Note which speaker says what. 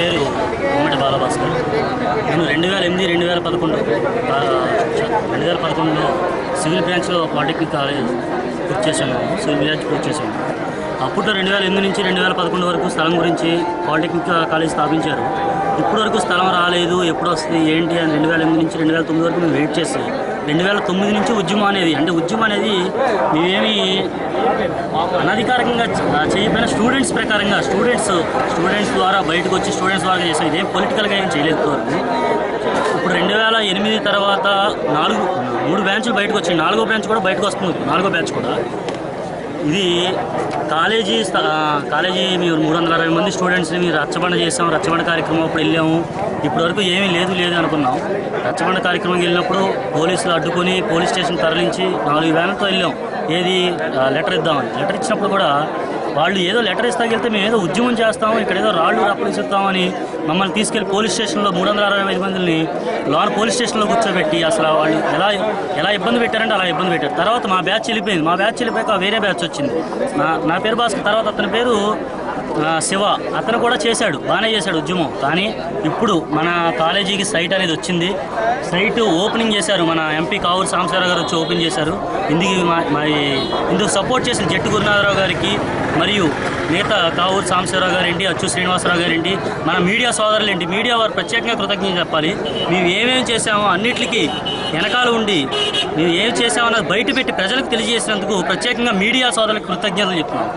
Speaker 1: పేరు ఉమ్మడి బాలభాస్కర్. నేను 2011లో సివిల్ బ్రాంచ్లో పాలిటెక్నిక్ కాలేజ్ పూర్తి చేశాను. సివిల్ బ్రాంచ్ పూర్తి చేశాను. అప్పట్లో 2008 నుంచి 2011 వరకు స్థలం గురించి పాలిటెక్నిక్ కాలేజ్ స్థాపించారు. ఇప్పటి వరకు స్థలం రాలేదు, ఎప్పుడు వస్తుంది ఏంటి అని 2008 నుంచి 2009 వరకు మేము వెయిట్ చేసి 2009 నుంచి ఉద్యమం అనేది మేమేమి అనధికారికంగా చేయకపోయినా స్టూడెంట్స్ ద్వారా బయటకు వచ్చి స్టూడెంట్స్ ద్వారా చేసాం. ఇదేం పొలిటికల్గా ఏం చేయలేదు వరకు. ఇప్పుడు 2008 తర్వాత 3 బ్రాంచ్లు బయటకు వచ్చాయి. 4వ బ్రాంచ్ కూడా బయటకు వస్తుంది. 4వ బ్రాంచ్ కూడా ఇది కాలేజీ మేము 360 మంది స్టూడెంట్స్ని మీరు రచ్చబండ చేసాం. రచ్చబండ కార్యక్రమం అప్పుడు వెళ్ళాము. ఇప్పటివరకు ఏమీ లేదు అనుకున్నాం. రచ్చబండ కార్యక్రమం వెళ్ళినప్పుడు పోలీసులు అడ్డుకొని పోలీస్ స్టేషన్ తరలించి 4 వ్యాన్లతో వెళ్ళాం. లెటర్ ఇద్దామని. లెటర్ ఇచ్చినప్పుడు కూడా వాళ్ళు ఏదో లెటర్ ఇస్తాకెళ్తే మేము ఏదో ఉద్యమం చేస్తాము, ఇక్కడ ఏదో రాళ్ళు రప్పలు ఇస్తామని మమ్మల్ని తీసుకెళ్లి పోలీస్ స్టేషన్లో 365 మందిని పోలీస్ స్టేషన్లో కూర్చోబెట్టి అసలు వాళ్ళు ఎలా ఇబ్బంది పెట్టారంటే అలా ఇబ్బంది పెట్టారు. తర్వాత మా బ్యాచ్ వెళ్ళిపోయింది. మా బ్యాచ్ వెళ్ళిపోయాక వేరే బ్యాచ్ వచ్చింది. నా పేరు భాస్కర్. తర్వాత అతని పేరు శివ. అతను కూడా బాగానే చేశాడు ఉద్యమం. కానీ ఇప్పుడు మన కాలేజీకి సైట్ అనేది వచ్చింది. సైట్ ఓపెనింగ్ చేశారు. మన ఎంపీ కావూరు సాంబశివరావు గారు వచ్చి ఓపెన్ చేశారు. ఇందుకు సపోర్ట్ చేసిన జట్టు గురునాథరావు గారికి మరియు మిగతా కావూరు సాంబశివరావు గారేంటి, అచ్చు శ్రీనివాసరావు గారేంటి, మన మీడియా సోదరులేంటి, మీడియా వారు ప్రత్యేకంగా కృతజ్ఞత చెప్పాలి. మేము ఏమేమి చేసామో అన్నిటికీ వెనకాల ఉండి మేము ఏం చేసామన్నది బయట పెట్టి ప్రజలకు తెలియజేసినందుకు ప్రత్యేకంగా మీడియా సోదరులకు కృతజ్ఞతలు చెప్తున్నాం.